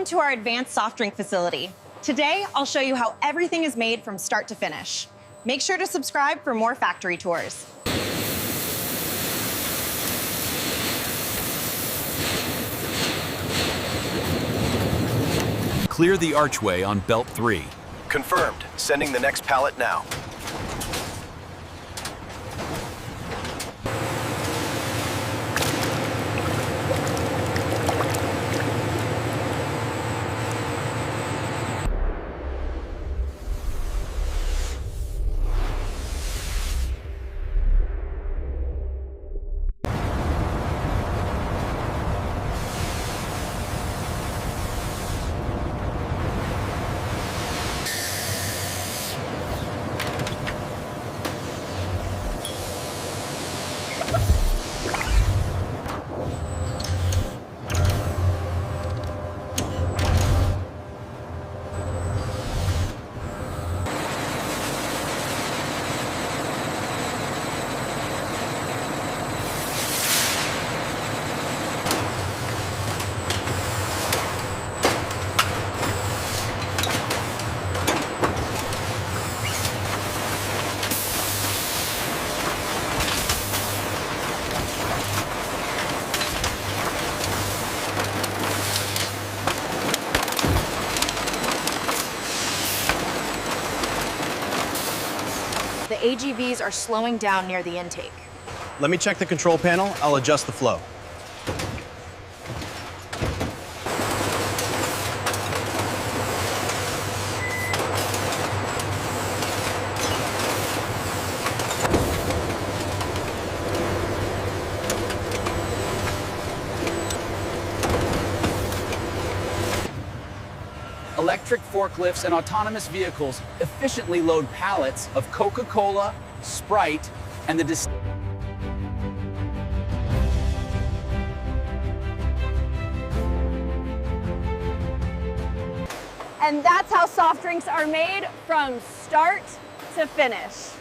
Welcome to our advanced soft drink facility. Today, I'll show you how everything is made from start to finish. Make sure to subscribe for more factory tours. Clear the archway on belt 3. Confirmed. Sending the next pallet now. The AGVs are slowing down near the intake. Let me check the control panel. I'll adjust the flow. Electric forklifts and autonomous vehicles efficiently load pallets of Coca-Cola, Sprite, and the And that's how soft drinks are made from start to finish.